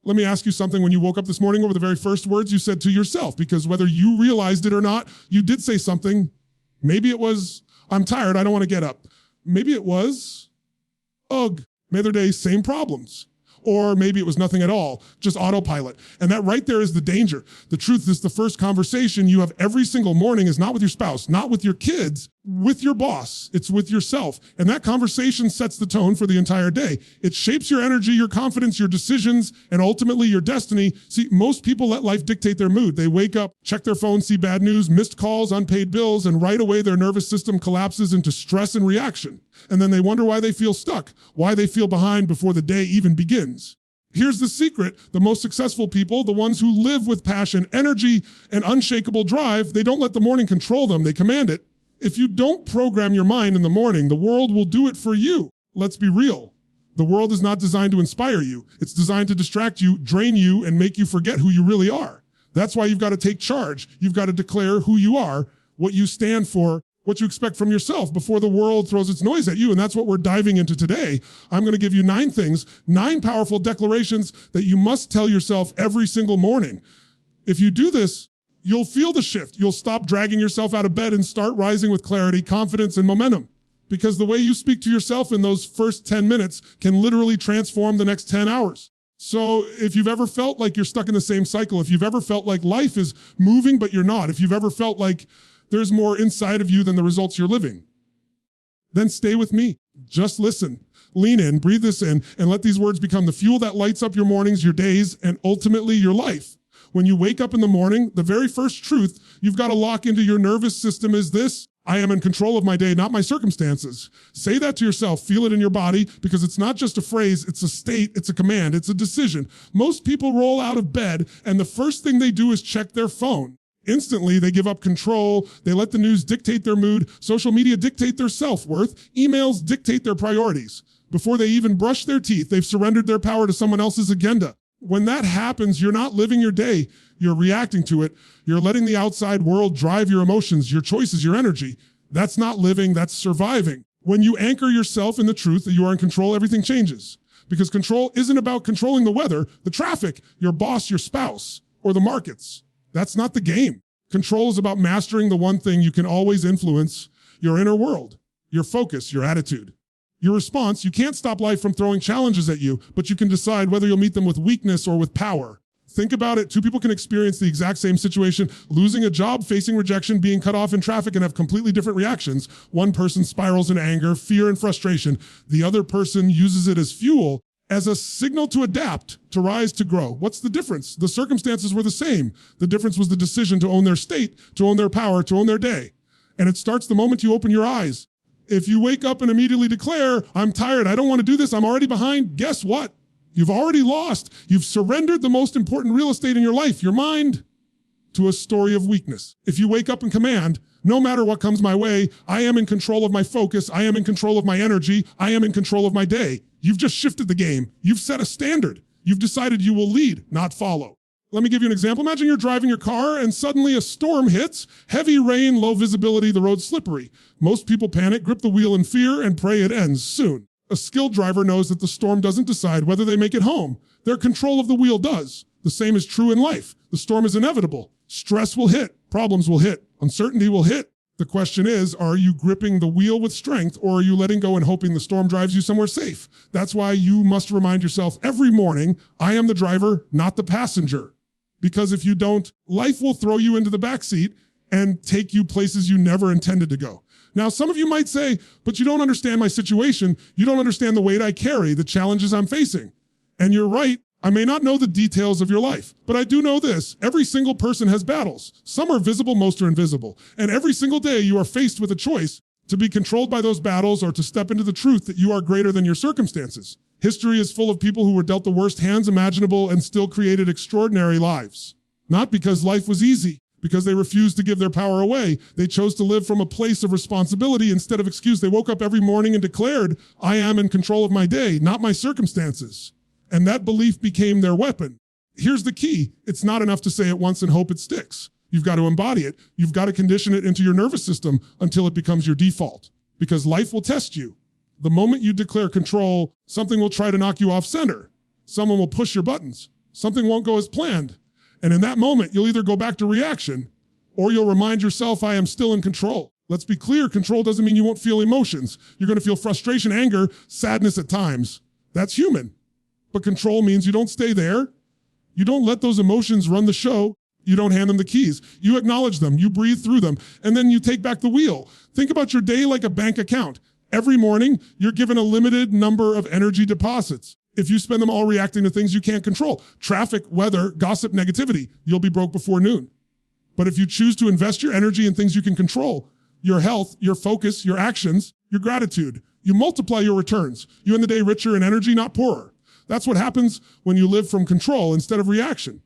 Let me ask you something. When you woke up this morning, what were the very first words you said to yourself? Because whether you realized it or not, you did say something. Maybe it was, I'm tired, I don't want to get up. Maybe it was, ugh, another day, same problems. Or maybe it was nothing at all, just autopilot. And that right there is the danger. The truth is the first conversation you have every single morning is not with your spouse, not with your kids, with your boss. It's with yourself. And that conversation sets the tone for the entire day. It shapes your energy, your confidence, your decisions, and ultimately your destiny. See, most people let life dictate their mood. They wake up, check their phone, see bad news, missed calls, unpaid bills, and right away their nervous system collapses into stress and reaction. And then they wonder why they feel stuck, why they feel behind before the day even begins. Here's the secret. The most successful people, the ones who live with passion, energy, and unshakable drive, they don't let the morning control them. They command it. If you don't program your mind in the morning, the world will do it for you. Let's be real. The world is not designed to inspire you. It's designed to distract you, drain you, and make you forget who you really are. That's why you've got to take charge. You've got to declare who you are, what you stand for, what you expect from yourself before the world throws its noise at you. And that's what we're diving into today. I'm going to give you 9 things, 9 powerful declarations that you must tell yourself every single morning. If you do this, you'll feel the shift. You'll stop dragging yourself out of bed and start rising with clarity, confidence, and momentum. Because the way you speak to yourself in those first 10 minutes can literally transform the next 10 hours. So if you've ever felt like you're stuck in the same cycle, if you've ever felt like life is moving but you're not, if you've ever felt like there's more inside of you than the results you're living, then stay with me. Just listen. Lean in, breathe this in, and let these words become the fuel that lights up your mornings, your days, and ultimately your life. When you wake up in the morning, the very first truth you've got to lock into your nervous system is this: I am in control of my day, not my circumstances. Say that to yourself, feel it in your body, because it's not just a phrase, it's a state, it's a command, it's a decision. Most people roll out of bed and the first thing they do is check their phone. Instantly, they give up control. They let the news dictate their mood. Social media dictate their self-worth. Emails dictate their priorities. Before they even brush their teeth, they've surrendered their power to someone else's agenda. When that happens, you're not living your day. You're reacting to it. You're letting the outside world drive your emotions, your choices, your energy. That's not living, that's surviving. When you anchor yourself in the truth that you are in control, everything changes. Because control isn't about controlling the weather, the traffic, your boss, your spouse, or the markets. That's not the game. Control is about mastering the one thing you can always influence: your inner world, your focus, your attitude. Your response: you can't stop life from throwing challenges at you, but you can decide whether you'll meet them with weakness or with power. Think about it. 2 people can experience the exact same situation: losing a job, facing rejection, being cut off in traffic, and have completely different reactions. One person spirals in anger, fear, and frustration. The other person uses it as fuel, as a signal to adapt, to rise, to grow. What's the difference? The circumstances were the same. The difference was the decision to own their state, to own their power, to own their day. And it starts the moment you open your eyes. If you wake up and immediately declare, I'm tired, I don't want to do this, I'm already behind, guess what? You've already lost. You've surrendered the most important real estate in your life, your mind, to a story of weakness. If you wake up and command, no matter what comes my way, I am in control of my focus, I am in control of my energy, I am in control of my day. You've just shifted the game. You've set a standard. You've decided you will lead, not follow. Let me give you an example. Imagine you're driving your car and suddenly a storm hits, heavy rain, low visibility, the road's slippery. Most people panic, grip the wheel in fear, and pray it ends soon. A skilled driver knows that the storm doesn't decide whether they make it home. Their control of the wheel does. The same is true in life. The storm is inevitable. Stress will hit, problems will hit, uncertainty will hit. The question is, are you gripping the wheel with strength, or are you letting go and hoping the storm drives you somewhere safe? That's why you must remind yourself every morning, I am the driver, not the passenger. Because if you don't, life will throw you into the backseat and take you places you never intended to go. Now, some of you might say, but you don't understand my situation. You don't understand the weight I carry, the challenges I'm facing. And you're right. I may not know the details of your life, but I do know this: every single person has battles. Some are visible, most are invisible. And every single day you are faced with a choice to be controlled by those battles or to step into the truth that you are greater than your circumstances. History is full of people who were dealt the worst hands imaginable and still created extraordinary lives. Not because life was easy, because they refused to give their power away. They chose to live from a place of responsibility instead of excuse. They woke up every morning and declared, I am in control of my day, not my circumstances. And that belief became their weapon. Here's the key. It's not enough to say it once and hope it sticks. You've got to embody it. You've got to condition it into your nervous system until it becomes your default. Because life will test you. The moment you declare control, something will try to knock you off center. Someone will push your buttons. Something won't go as planned. And in that moment, you'll either go back to reaction or you'll remind yourself, I am still in control. Let's be clear, control doesn't mean you won't feel emotions. You're going to feel frustration, anger, sadness at times. That's human. But control means you don't stay there. You don't let those emotions run the show. You don't hand them the keys. You acknowledge them. You breathe through them. And then you take back the wheel. Think about your day like a bank account. Every morning, you're given a limited number of energy deposits. If you spend them all reacting to things you can't control, traffic, weather, gossip, negativity, you'll be broke before noon. But if you choose to invest your energy in things you can control, your health, your focus, your actions, your gratitude, you multiply your returns. You end the day richer in energy, not poorer. That's what happens when you live from control instead of reaction.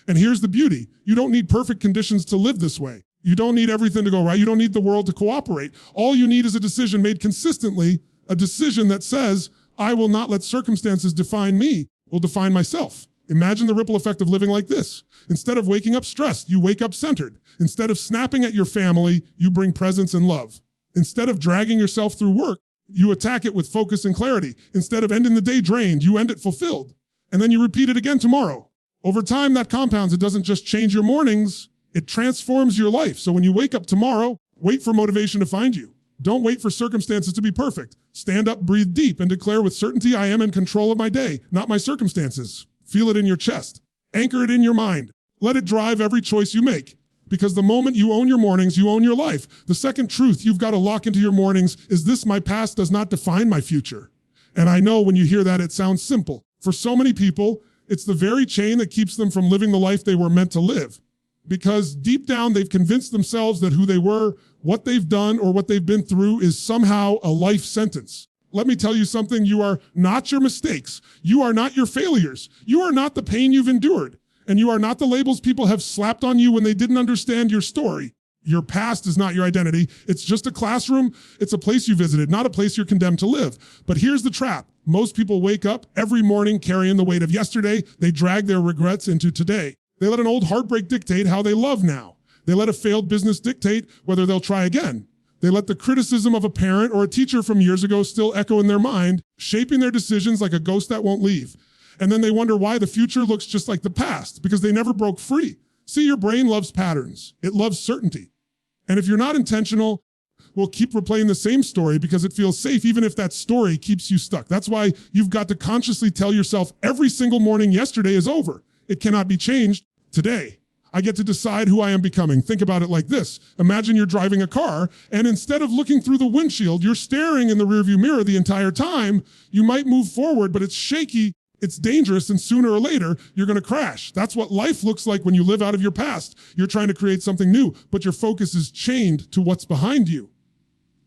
And here's the beauty. You don't need perfect conditions to live this way. You don't need everything to go right. You don't need the world to cooperate. All you need is a decision made consistently, a decision that says, I will not let circumstances define me, will define myself. Imagine the ripple effect of living like this. Instead of waking up stressed, you wake up centered. Instead of snapping at your family, you bring presence and love. Instead of dragging yourself through work, you attack it with focus and clarity. Instead of ending the day drained, you end it fulfilled. And then you repeat it again tomorrow. Over time, that compounds. It doesn't just change your mornings, it transforms your life. So when you wake up tomorrow, wait for motivation to find you. Don't wait for circumstances to be perfect. Stand up, breathe deep, and declare with certainty, I am in control of my day, not my circumstances. Feel it in your chest. Anchor it in your mind. Let it drive every choice you make. Because the moment you own your mornings, you own your life. The second truth you've got to lock into your mornings is this: my past does not define my future. And I know when you hear that, it sounds simple. For so many people, it's the very chain that keeps them from living the life they were meant to live. Because deep down, they've convinced themselves that who they were, what they've done, or what they've been through is somehow a life sentence. Let me tell you something. You are not your mistakes. You are not your failures. You are not the pain you've endured. And you are not the labels people have slapped on you when they didn't understand your story. Your past is not your identity. It's just a classroom. It's a place you visited, not a place you're condemned to live. But here's the trap. Most people wake up every morning carrying the weight of yesterday. They drag their regrets into today. They let an old heartbreak dictate how they love now. They let a failed business dictate whether they'll try again. They let the criticism of a parent or a teacher from years ago still echo in their mind, shaping their decisions like a ghost that won't leave. And then they wonder why the future looks just like the past, because they never broke free. See, your brain loves patterns. It loves certainty. And if you're not intentional, we'll keep replaying the same story because it feels safe, even if that story keeps you stuck. That's why you've got to consciously tell yourself every single morning, yesterday is over. It cannot be changed today. I get to decide who I am becoming. Think about it like this. Imagine you're driving a car, and instead of looking through the windshield, you're staring in the rearview mirror the entire time. You might move forward, but it's shaky. It's dangerous, and sooner or later, you're going to crash. That's what life looks like when you live out of your past. You're trying to create something new, but your focus is chained to what's behind you.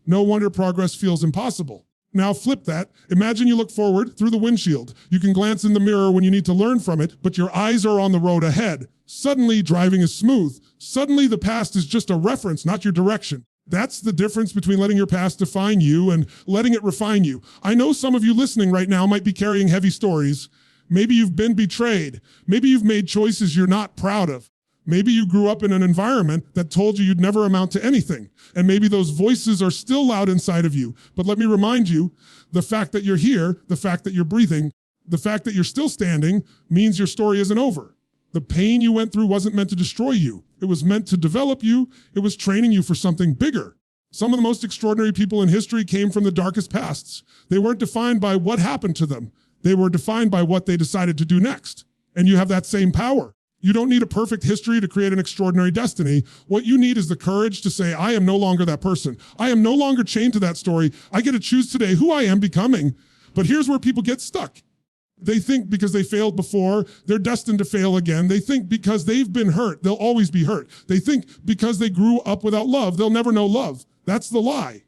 No wonder progress feels impossible. Now flip that. Imagine you look forward through the windshield. You can glance in the mirror when you need to learn from it, but your eyes are on the road ahead. Suddenly, driving is smooth. Suddenly, the past is just a reference, not your direction. That's the difference between letting your past define you and letting it refine you. I know some of you listening right now might be carrying heavy stories. Maybe you've been betrayed. Maybe you've made choices you're not proud of. Maybe you grew up in an environment that told you you'd never amount to anything. And maybe those voices are still loud inside of you. But let me remind you, the fact that you're here, the fact that you're breathing, the fact that you're still standing means your story isn't over. The pain you went through wasn't meant to destroy you. It was meant to develop you. It was training you for something bigger. Some of the most extraordinary people in history came from the darkest pasts. They weren't defined by what happened to them. They were defined by what they decided to do next. And you have that same power. You don't need a perfect history to create an extraordinary destiny. What you need is the courage to say, I am no longer that person. I am no longer chained to that story. I get to choose today who I am becoming. But here's where people get stuck. They think because they failed before, they're destined to fail again. They think because they've been hurt, they'll always be hurt. They think because they grew up without love, they'll never know love. That's the lie.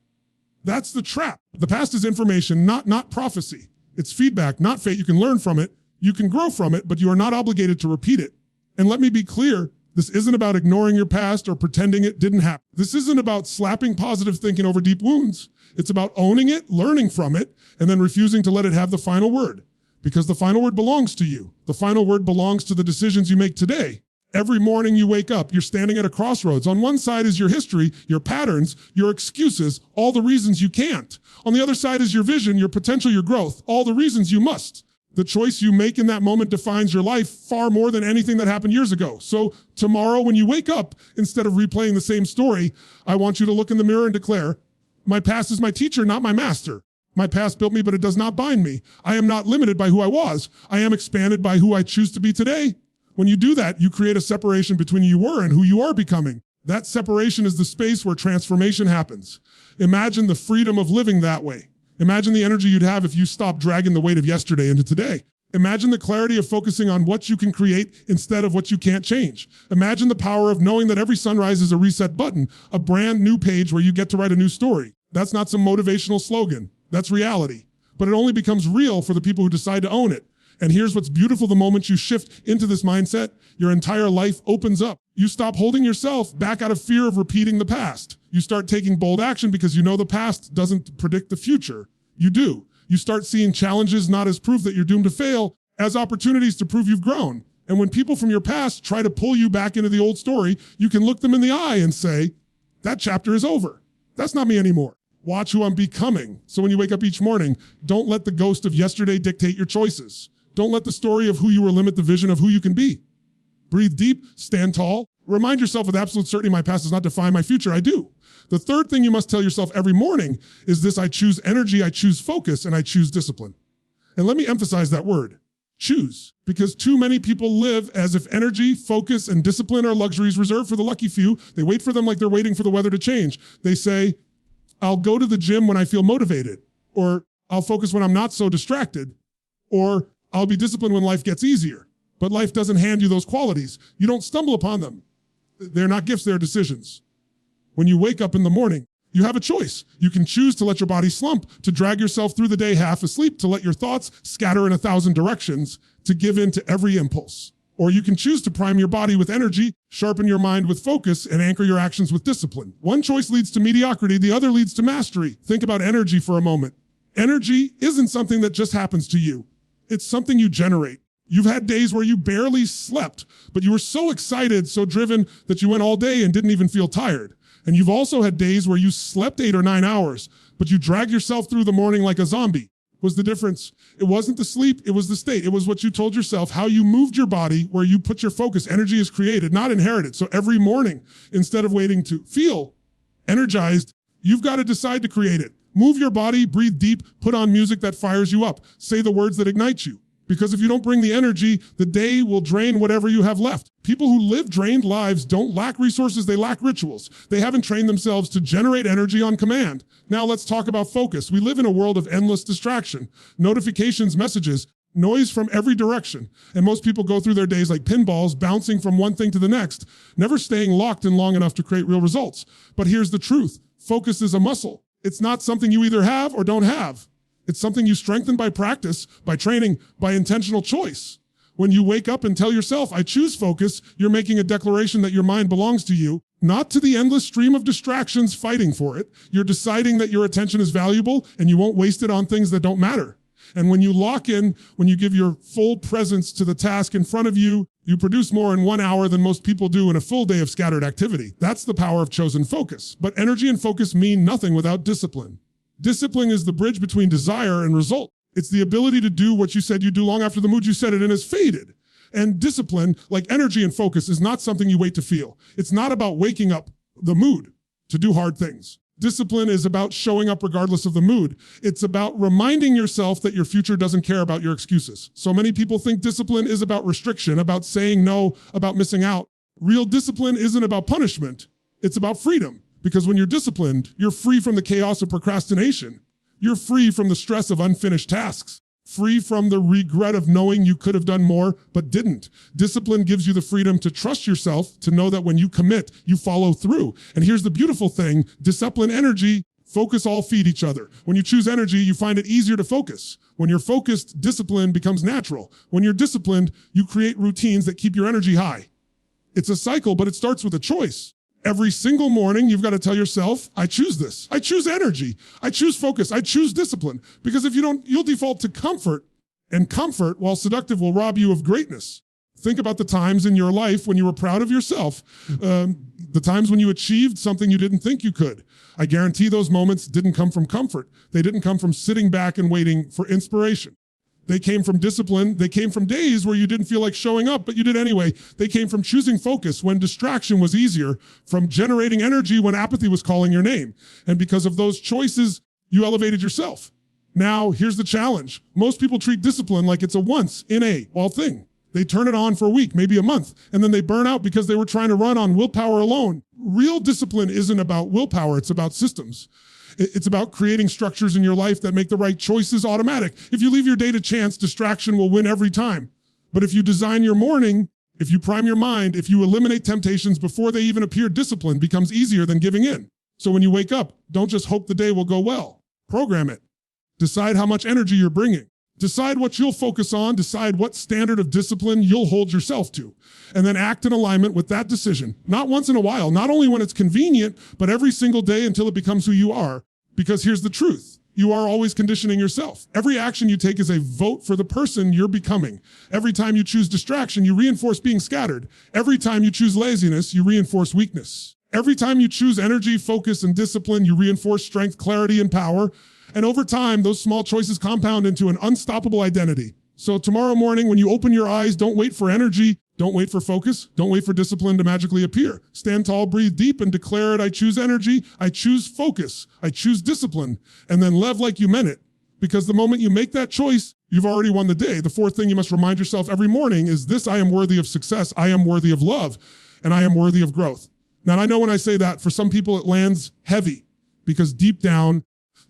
That's the trap. The past is information, not prophecy. It's feedback, not fate. You can learn from it. You can grow from it, but you are not obligated to repeat it. And let me be clear, this isn't about ignoring your past or pretending it didn't happen. This isn't about slapping positive thinking over deep wounds. It's about owning it, learning from it, and then refusing to let it have the final word. Because the final word belongs to you. The final word belongs to the decisions you make today. Every morning you wake up, you're standing at a crossroads. On one side is your history, your patterns, your excuses, all the reasons you can't. On the other side is your vision, your potential, your growth, all the reasons you must. The choice you make in that moment defines your life far more than anything that happened years ago. So tomorrow when you wake up, instead of replaying the same story, I want you to look in the mirror and declare, my past is my teacher, not my master. My past built me, but it does not bind me. I am not limited by who I was. I am expanded by who I choose to be today. When you do that, you create a separation between you were and who you are becoming. That separation is the space where transformation happens. Imagine the freedom of living that way. Imagine the energy you'd have if you stopped dragging the weight of yesterday into today. Imagine the clarity of focusing on what you can create instead of what you can't change. Imagine the power of knowing that every sunrise is a reset button, a brand new page where you get to write a new story. That's not some motivational slogan. That's reality. But it only becomes real for the people who decide to own it. And here's what's beautiful: the moment you shift into this mindset, your entire life opens up. You stop holding yourself back out of fear of repeating the past. You start taking bold action because you know the past doesn't predict the future. You do. You start seeing challenges not as proof that you're doomed to fail, as opportunities to prove you've grown. And when people from your past try to pull you back into the old story, you can look them in the eye and say, that chapter is over. That's not me anymore. Watch who I'm becoming. So when you wake up each morning, don't let the ghost of yesterday dictate your choices. Don't let the story of who you were limit the vision of who you can be. Breathe deep, stand tall. Remind yourself with absolute certainty, my past does not define my future. I do. The third thing you must tell yourself every morning is this: I choose energy, I choose focus, and I choose discipline. And let me emphasize that word, choose, because too many people live as if energy, focus, and discipline are luxuries reserved for the lucky few. They wait for them like they're waiting for the weather to change. They say, I'll go to the gym when I feel motivated, or I'll focus when I'm not so distracted, or I'll be disciplined when life gets easier. But life doesn't hand you those qualities. You don't stumble upon them. They're not gifts, they're decisions. When you wake up in the morning, you have a choice. You can choose to let your body slump, to drag yourself through the day half asleep, to let your thoughts scatter in 1,000 directions, to give in to every impulse. Or you can choose to prime your body with energy, sharpen your mind with focus, and anchor your actions with discipline. One choice leads to mediocrity, the other leads to mastery. Think about energy for a moment. Energy isn't something that just happens to you. It's something you generate. You've had days where you barely slept, but you were so excited, so driven that you went all day and didn't even feel tired. And you've also had days where you slept 8 or 9 hours, but you dragged yourself through the morning like a zombie. Was the difference? It wasn't the sleep, it was the state. It was what you told yourself, how you moved your body, where you put your focus. Energy is created, not inherited. So every morning, instead of waiting to feel energized, you've got to decide to create it. Move your body, breathe deep, put on music that fires you up. Say the words that ignite you. Because if you don't bring the energy, the day will drain whatever you have left. People who live drained lives don't lack resources, they lack rituals. They haven't trained themselves to generate energy on command. Now let's talk about focus. We live in a world of endless distraction. Notifications, messages, noise from every direction. And most people go through their days like pinballs, bouncing from one thing to the next, never staying locked in long enough to create real results. But here's the truth. Focus is a muscle. It's not something you either have or don't have. It's something you strengthen by practice, by training, by intentional choice. When you wake up and tell yourself, I choose focus, you're making a declaration that your mind belongs to you, not to the endless stream of distractions fighting for it. You're deciding that your attention is valuable and you won't waste it on things that don't matter. And when you lock in, when you give your full presence to the task in front of you, you produce more in 1 hour than most people do in a full day of scattered activity. That's the power of chosen focus. But energy and focus mean nothing without discipline. Discipline is the bridge between desire and result. It's the ability to do what you said you do long after the mood you set it in has faded. And discipline, like energy and focus, is not something you wait to feel. It's not about waking up the mood to do hard things. Discipline is about showing up regardless of the mood. It's about reminding yourself that your future doesn't care about your excuses. So many people think discipline is about restriction, about saying no, about missing out. Real discipline isn't about punishment. It's about freedom. Because when you're disciplined, you're free from the chaos of procrastination. You're free from the stress of unfinished tasks. Free from the regret of knowing you could have done more, but didn't. Discipline gives you the freedom to trust yourself, to know that when you commit, you follow through. And here's the beautiful thing, discipline, energy, focus all feed each other. When you choose energy, you find it easier to focus. When you're focused, discipline becomes natural. When you're disciplined, you create routines that keep your energy high. It's a cycle, but it starts with a choice. Every single morning, you've got to tell yourself, I choose this. I choose energy. I choose focus. I choose discipline. Because if you don't, you'll default to comfort. And comfort, while seductive, will rob you of greatness. Think about the times in your life when you were proud of yourself. The times when you achieved something you didn't think you could. I guarantee those moments didn't come from comfort. They didn't come from sitting back and waiting for inspiration. They came from discipline. They came from days where you didn't feel like showing up, but you did anyway. They came from choosing focus when distraction was easier, from generating energy when apathy was calling your name. And because of those choices, you elevated yourself. Now, here's the challenge. Most people treat discipline like it's a once in a while thing. They turn it on for a week, maybe a month, and then they burn out because they were trying to run on willpower alone. Real discipline isn't about willpower. It's about systems. It's about creating structures in your life that make the right choices automatic. If you leave your day to chance, distraction will win every time. But if you design your morning, if you prime your mind, if you eliminate temptations before they even appear, discipline becomes easier than giving in. So when you wake up, don't just hope the day will go well. Program it. Decide how much energy you're bringing. Decide what you'll focus on. Decide what standard of discipline you'll hold yourself to. And then act in alignment with that decision. Not once in a while, not only when it's convenient, but every single day until it becomes who you are. Because here's the truth. You are always conditioning yourself. Every action you take is a vote for the person you're becoming. Every time you choose distraction, you reinforce being scattered. Every time you choose laziness, you reinforce weakness. Every time you choose energy, focus, and discipline, you reinforce strength, clarity, and power. And over time, those small choices compound into an unstoppable identity. So tomorrow morning, when you open your eyes, don't wait for energy. Don't wait for focus. Don't wait for discipline to magically appear. Stand tall, breathe deep, and declare it. I choose energy. I choose focus. I choose discipline. And then live like you meant it. Because the moment you make that choice, you've already won the day. The fourth thing you must remind yourself every morning is this: I am worthy of success. I am worthy of love. And I am worthy of growth. Now, I know when I say that, for some people it lands heavy, because deep down,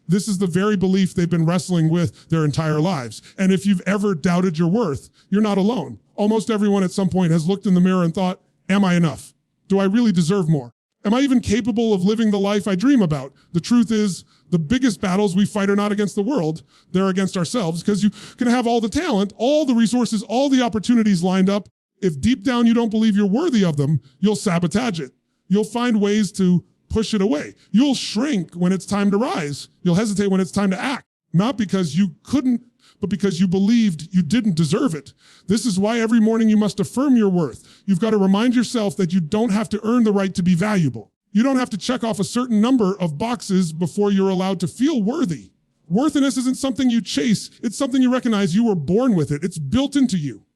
this is the very belief they've been wrestling with their entire lives. And if you've ever doubted your worth, you're not alone. Almost everyone at some point has looked in the mirror and thought, am I enough? Do I really deserve more? Am I even capable of living the life I dream about? The truth is, the biggest battles we fight are not against the world, they're against ourselves, because you can have all the talent, all the resources, all the opportunities lined up. If deep down you don't believe you're worthy of them, you'll sabotage it. You'll find ways to push it away. You'll shrink when it's time to rise. You'll hesitate when it's time to act. Not because you couldn't, but because you believed you didn't deserve it. This is why every morning you must affirm your worth. You've got to remind yourself that you don't have to earn the right to be valuable. You don't have to check off a certain number of boxes before you're allowed to feel worthy. Worthiness isn't something you chase. It's something you recognize. You were born with it. It's built into you.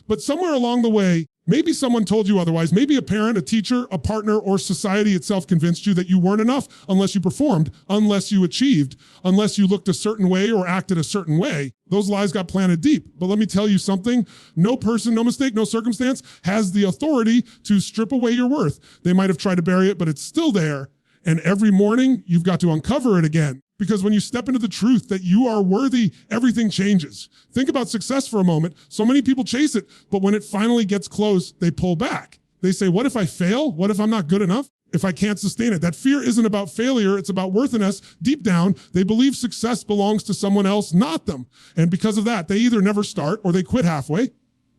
But somewhere along the way, maybe someone told you otherwise. Maybe a parent, a teacher, a partner, or society itself convinced you that you weren't enough unless you performed, unless you achieved, unless you looked a certain way or acted a certain way. Those lies got planted deep. But let me tell you something. No person, no mistake, no circumstance has the authority to strip away your worth. They might have tried to bury it, but it's still there. And every morning, you've got to uncover it again. Because when you step into the truth that you are worthy, everything changes. Think about success for a moment. So many people chase it, but when it finally gets close, they pull back. They say, what if I fail? What if I'm not good enough? If I can't sustain it? That fear isn't about failure. It's about worthiness. Deep down, they believe success belongs to someone else, not them. And because of that, they either never start or they quit halfway.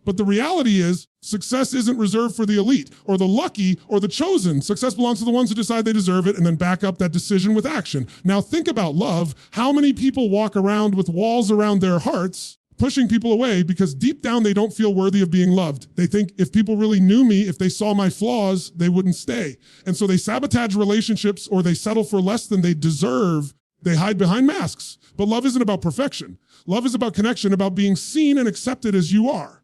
But the reality is, success isn't reserved for the elite or the lucky or the chosen. Success belongs to the ones who decide they deserve it and then back up that decision with action. Now think about love. How many people walk around with walls around their hearts, pushing people away because deep down they don't feel worthy of being loved? They think if people really knew me, if they saw my flaws, they wouldn't stay. And so they sabotage relationships or they settle for less than they deserve. They hide behind masks. But love isn't about perfection. Love is about connection, about being seen and accepted as you are.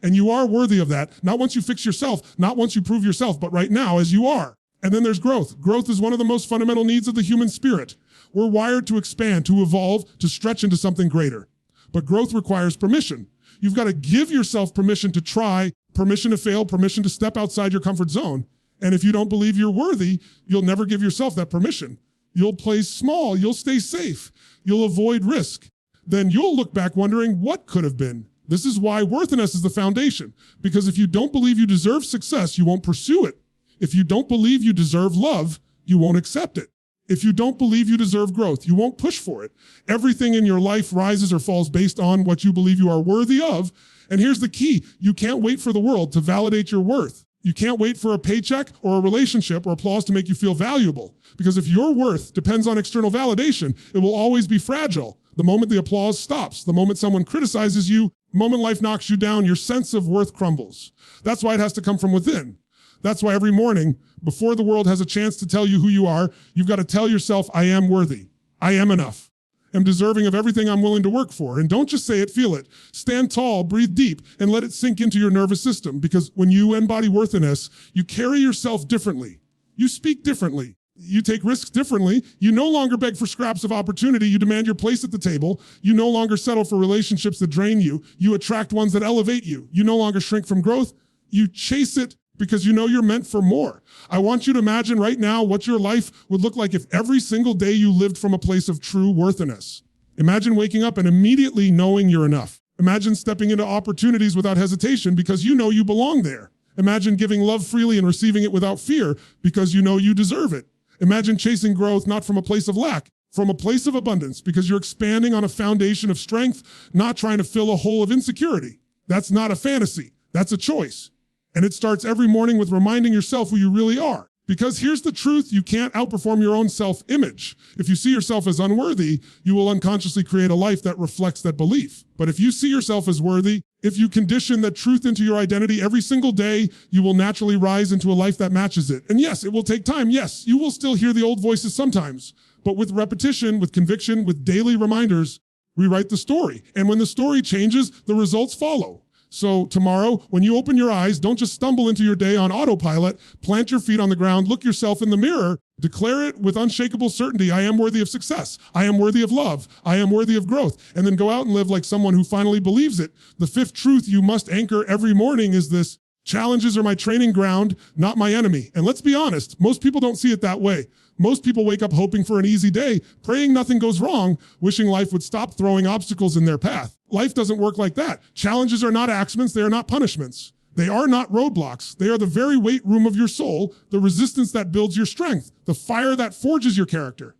And you are worthy of that, not once you fix yourself, not once you prove yourself, but right now as you are. And then there's growth. Growth is one of the most fundamental needs of the human spirit. We're wired to expand, to evolve, to stretch into something greater. But growth requires permission. You've got to give yourself permission to try, permission to fail, permission to step outside your comfort zone. And if you don't believe you're worthy, you'll never give yourself that permission. You'll play small, you'll stay safe, you'll avoid risk. Then you'll look back wondering what could have been. This is why worthiness is the foundation. Because if you don't believe you deserve success, you won't pursue it. If you don't believe you deserve love, you won't accept it. If you don't believe you deserve growth, you won't push for it. Everything in your life rises or falls based on what you believe you are worthy of. And here's the key. You can't wait for the world to validate your worth. You can't wait for a paycheck or a relationship or applause to make you feel valuable. Because if your worth depends on external validation, it will always be fragile. The moment the applause stops, the moment someone criticizes you, the moment life knocks you down, your sense of worth crumbles. That's why it has to come from within. That's why every morning, before the world has a chance to tell you who you are, you've got to tell yourself, I am worthy. I am enough. am deserving of everything I'm willing to work for. And don't just say it, feel it. Stand tall, breathe deep, and let it sink into your nervous system. Because when you embody worthiness, you carry yourself differently. You speak differently. You take risks differently. You no longer beg for scraps of opportunity. You demand your place at the table. You no longer settle for relationships that drain you. You attract ones that elevate you. You no longer shrink from growth. You chase it because you know you're meant for more. I want you to imagine right now what your life would look like if every single day you lived from a place of true worthiness. Imagine waking up and immediately knowing you're enough. Imagine stepping into opportunities without hesitation because you know you belong there. Imagine giving love freely and receiving it without fear because you know you deserve it. Imagine chasing growth not from a place of lack, from a place of abundance, because you're expanding on a foundation of strength, not trying to fill a hole of insecurity. That's not a fantasy. That's a choice. And it starts every morning with reminding yourself who you really are. Because here's the truth, you can't outperform your own self-image. If you see yourself as unworthy, you will unconsciously create a life that reflects that belief. But if you see yourself as worthy, if you condition that truth into your identity every single day, you will naturally rise into a life that matches it. And yes, it will take time. Yes, you will still hear the old voices sometimes. But with repetition, with conviction, with daily reminders, rewrite the story. And when the story changes, the results follow. So tomorrow, when you open your eyes, don't just stumble into your day on autopilot. Plant your feet on the ground, look yourself in the mirror, declare it with unshakable certainty. I am worthy of success. I am worthy of love. I am worthy of growth. And then go out and live like someone who finally believes it. The fifth truth you must anchor every morning is this: challenges are my training ground, not my enemy. And let's be honest, most people don't see it that way. Most people wake up hoping for an easy day, praying nothing goes wrong, wishing life would stop throwing obstacles in their path. Life doesn't work like that. Challenges are not accidents. They are not punishments. They are not roadblocks. They are the very weight room of your soul, the resistance that builds your strength, the fire that forges your character.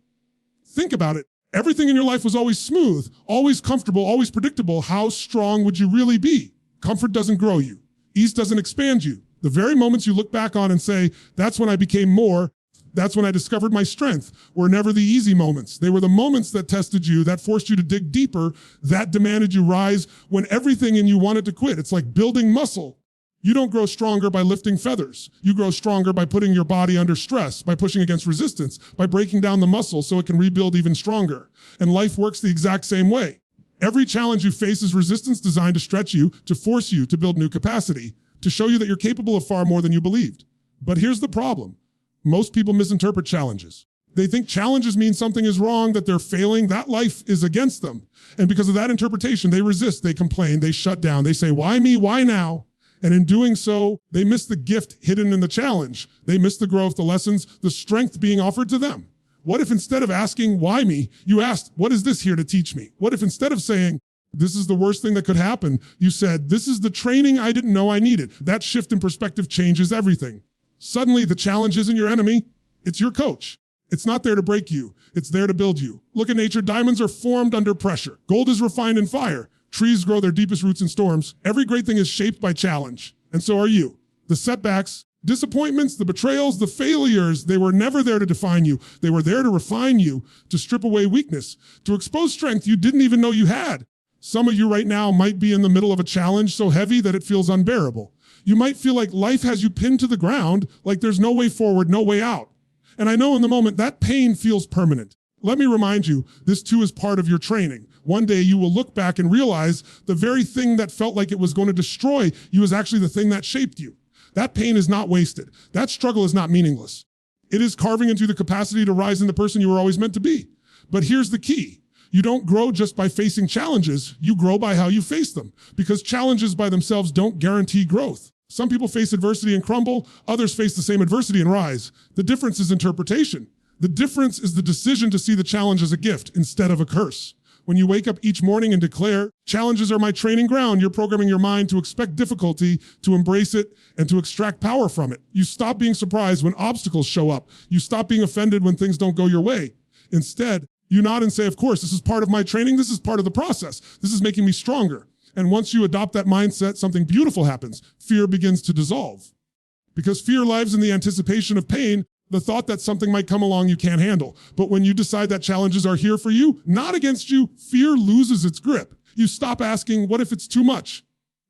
Think about it. Everything in your life was always smooth, always comfortable, always predictable. How strong would you really be? Comfort doesn't grow you. Ease doesn't expand you. The very moments you look back on and say, that's when I became more, that's when I discovered my strength, were never the easy moments. They were the moments that tested you, that forced you to dig deeper, that demanded you rise when everything in you wanted to quit. It's like building muscle. You don't grow stronger by lifting feathers. You grow stronger by putting your body under stress, by pushing against resistance, by breaking down the muscle so it can rebuild even stronger. And life works the exact same way. Every challenge you face is resistance designed to stretch you, to force you to build new capacity, to show you that you're capable of far more than you believed. But here's the problem. Most people misinterpret challenges. They think challenges mean something is wrong, that they're failing, that life is against them. And because of that interpretation, they resist, they complain, they shut down, they say, why me, why now? And in doing so, they miss the gift hidden in the challenge. They miss the growth, the lessons, the strength being offered to them. What if instead of asking, why me, you asked, what is this here to teach me? What if instead of saying, this is the worst thing that could happen, you said, this is the training I didn't know I needed? That shift in perspective changes everything. Suddenly, the challenge isn't your enemy, it's your coach. It's not there to break you, it's there to build you. Look at nature, diamonds are formed under pressure. Gold is refined in fire. Trees grow their deepest roots in storms. Every great thing is shaped by challenge, and so are you. The setbacks, disappointments, the betrayals, the failures, they were never there to define you. They were there to refine you, to strip away weakness, to expose strength you didn't even know you had. Some of you right now might be in the middle of a challenge so heavy that it feels unbearable. You might feel like life has you pinned to the ground, like there's no way forward, no way out. And I know in the moment that pain feels permanent. Let me remind you, this too is part of your training. One day you will look back and realize the very thing that felt like it was going to destroy you is actually the thing that shaped you. That pain is not wasted. That struggle is not meaningless. It is carving into the capacity to rise in the person you were always meant to be. But here's the key. You don't grow just by facing challenges. You grow by how you face them, because challenges by themselves don't guarantee growth. Some people face adversity and crumble. Others face the same adversity and rise. The difference is interpretation. The difference is the decision to see the challenge as a gift instead of a curse. When you wake up each morning and declare, challenges are my training ground, you're programming your mind to expect difficulty, to embrace it, and to extract power from it. You stop being surprised when obstacles show up. You stop being offended when things don't go your way. Instead, you nod and say, of course, this is part of my training. This is part of the process. This is making me stronger. And once you adopt that mindset, something beautiful happens. Fear begins to dissolve. Because fear lives in the anticipation of pain, the thought that something might come along you can't handle. But when you decide that challenges are here for you, not against you, fear loses its grip. You stop asking, what if it's too much?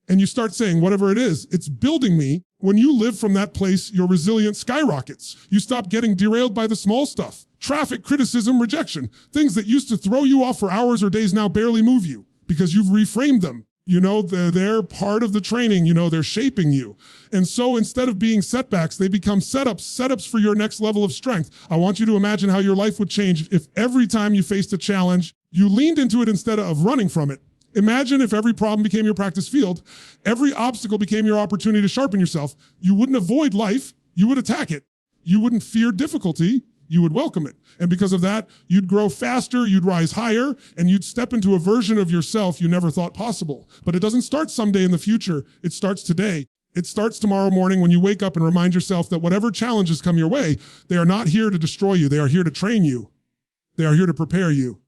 And you start saying, whatever it is, it's building me, When you live from that place, your resilience skyrockets. You stop getting derailed by the small stuff. Traffic, criticism, rejection. Things that used to throw you off for hours or days now barely move you because you've reframed them. You know, they're part of the training, you know, they're shaping you. And so instead of being setbacks, they become setups for your next level of strength. I want you to imagine how your life would change if every time you faced a challenge, you leaned into it instead of running from it. Imagine if every problem became your practice field, every obstacle became your opportunity to sharpen yourself. You wouldn't avoid life, you would attack it. You wouldn't fear difficulty, you would welcome it. And because of that, you'd grow faster, you'd rise higher, and you'd step into a version of yourself you never thought possible. But it doesn't start someday in the future, it starts today. It starts tomorrow morning when you wake up and remind yourself that whatever challenges come your way, they are not here to destroy you, they are here to train you. They are here to prepare you.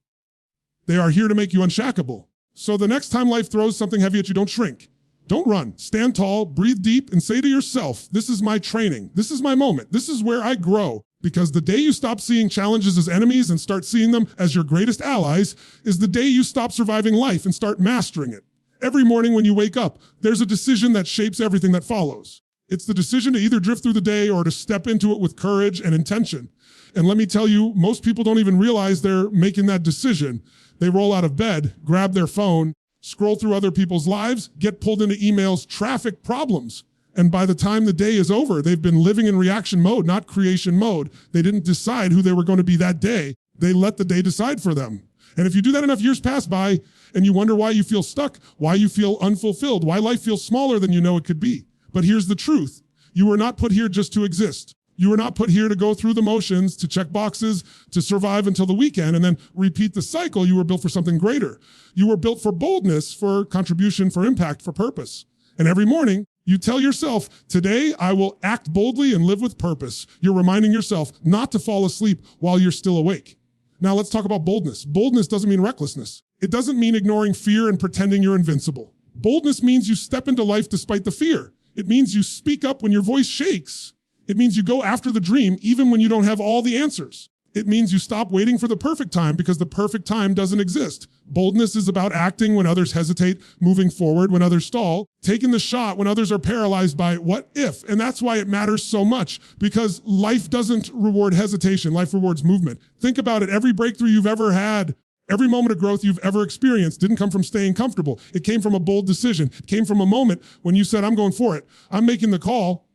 They are here to make you unshackable. So the next time life throws something heavy at you, don't shrink. Don't run. Stand tall, breathe deep, and say to yourself, this is my training. This is my moment. This is where I grow. Because the day you stop seeing challenges as enemies and start seeing them as your greatest allies is the day you stop surviving life and start mastering it. Every morning when you wake up, there's a decision that shapes everything that follows. It's the decision to either drift through the day or to step into it with courage and intention. And let me tell you, most people don't even realize they're making that decision. They roll out of bed, grab their phone, scroll through other people's lives, get pulled into emails, traffic problems. And by the time the day is over, they've been living in reaction mode, not creation mode. They didn't decide who they were going to be that day. They let the day decide for them. And if you do that enough years pass by and you wonder why you feel stuck, why you feel unfulfilled, why life feels smaller than you know it could be. But here's the truth. You were not put here just to exist. You were not put here to go through the motions, to check boxes, to survive until the weekend, and then repeat the cycle. You were built for something greater. You were built for boldness, for contribution, for impact, for purpose. And every morning, you tell yourself, today I will act boldly and live with purpose. You're reminding yourself not to fall asleep while you're still awake. Now let's talk about boldness. Boldness doesn't mean recklessness. It doesn't mean ignoring fear and pretending you're invincible. Boldness means you step into life despite the fear. It means you speak up when your voice shakes. It means you go after the dream even when you don't have all the answers. It means you stop waiting for the perfect time because the perfect time doesn't exist. Boldness is about acting when others hesitate, moving forward when others stall, taking the shot when others are paralyzed by what if. And that's why it matters so much, because life doesn't reward hesitation, life rewards movement. Think about it, every breakthrough you've ever had, every moment of growth you've ever experienced didn't come from staying comfortable. It came from a bold decision. It came from a moment when you said, I'm going for it. I'm making the call.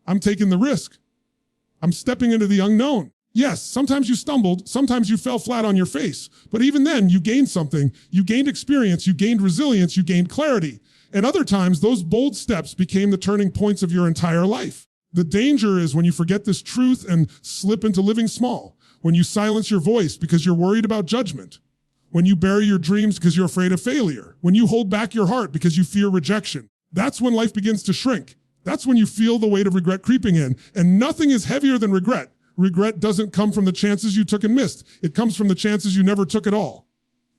I'm taking the risk. I'm stepping into the unknown. Yes, sometimes you stumbled, sometimes you fell flat on your face, but even then you gained something. You gained experience, you gained resilience, you gained clarity. And other times those bold steps became the turning points of your entire life. The danger is when you forget this truth and slip into living small, when you silence your voice because you're worried about judgment, when you bury your dreams because you're afraid of failure, when you hold back your heart because you fear rejection. That's when life begins to shrink. That's when you feel the weight of regret creeping in. And nothing is heavier than regret. Regret doesn't come from the chances you took and missed. It comes from the chances you never took at all.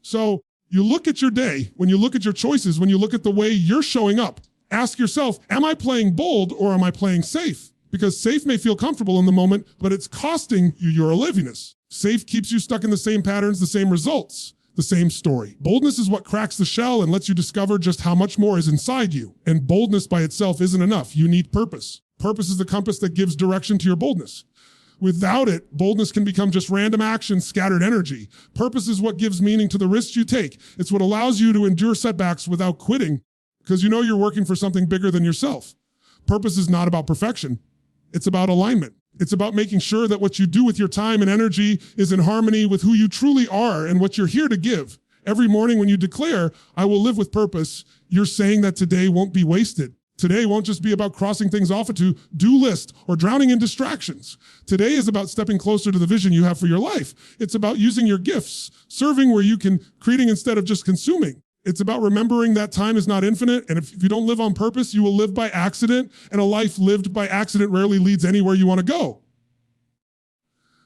So you look at your day, when you look at your choices, when you look at the way you're showing up, ask yourself, am I playing bold or am I playing safe? Because safe may feel comfortable in the moment, but it's costing you your aliveness. Safe keeps you stuck in the same patterns, the same results, the same story. Boldness is what cracks the shell and lets you discover just how much more is inside you. And boldness by itself isn't enough. You need purpose. Purpose is the compass that gives direction to your boldness. Without it, boldness can become just random action, scattered energy. Purpose is what gives meaning to the risks you take. It's what allows you to endure setbacks without quitting, because you know you're working for something bigger than yourself. Purpose is not about perfection. It's about alignment. It's about making sure that what you do with your time and energy is in harmony with who you truly are and what you're here to give. Every morning when you declare, I will live with purpose, you're saying that today won't be wasted. Today won't just be about crossing things off a to-do list or drowning in distractions. Today is about stepping closer to the vision you have for your life. It's about using your gifts, serving where you can, creating instead of just consuming. It's about remembering that time is not infinite, and if you don't live on purpose, you will live by accident, and a life lived by accident rarely leads anywhere you want to go.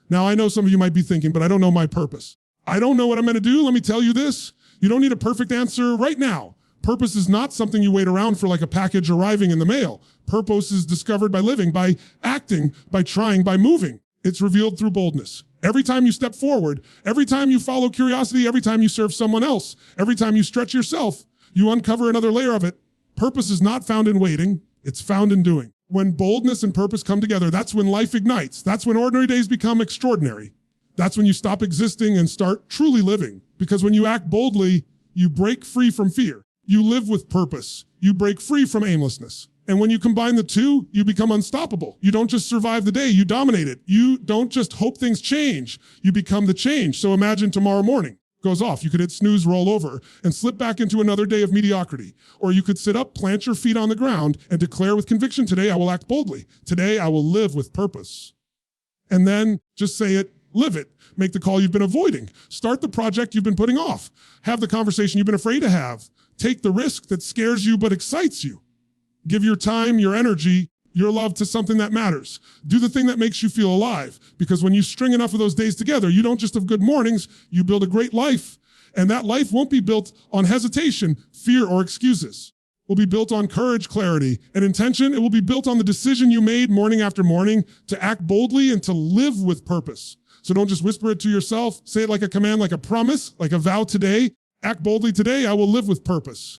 Now, I know some of you might be thinking, but I don't know my purpose. I don't know what I'm going to do. Let me tell you this. You don't need a perfect answer right now. Purpose is not something you wait around for like a package arriving in the mail. Purpose is discovered by living, by acting, by trying, by moving. It's revealed through boldness. Every time you step forward, every time you follow curiosity, every time you serve someone else, every time you stretch yourself, you uncover another layer of it. Purpose is not found in waiting. It's found in doing. When boldness and purpose come together, that's when life ignites. That's when ordinary days become extraordinary. That's when you stop existing and start truly living. Because when you act boldly, you break free from fear. You live with purpose. You break free from aimlessness. And when you combine the two, you become unstoppable. You don't just survive the day, you dominate it. You don't just hope things change, you become the change. So imagine tomorrow morning goes off. You could hit snooze, roll over, and slip back into another day of mediocrity. Or you could sit up, plant your feet on the ground, and declare with conviction, today I will act boldly. Today I will live with purpose. And then just say it, live it. Make the call you've been avoiding. Start the project you've been putting off. Have the conversation you've been afraid to have. Take the risk that scares you but excites you. Give your time, your energy, your love to something that matters. Do the thing that makes you feel alive. Because when you string enough of those days together, you don't just have good mornings, you build a great life. And that life won't be built on hesitation, fear, or excuses. It will be built on courage, clarity, and intention. It will be built on the decision you made morning after morning to act boldly and to live with purpose. So don't just whisper it to yourself. Say it like a command, like a promise, like a vow today. Act boldly today. I will live with purpose.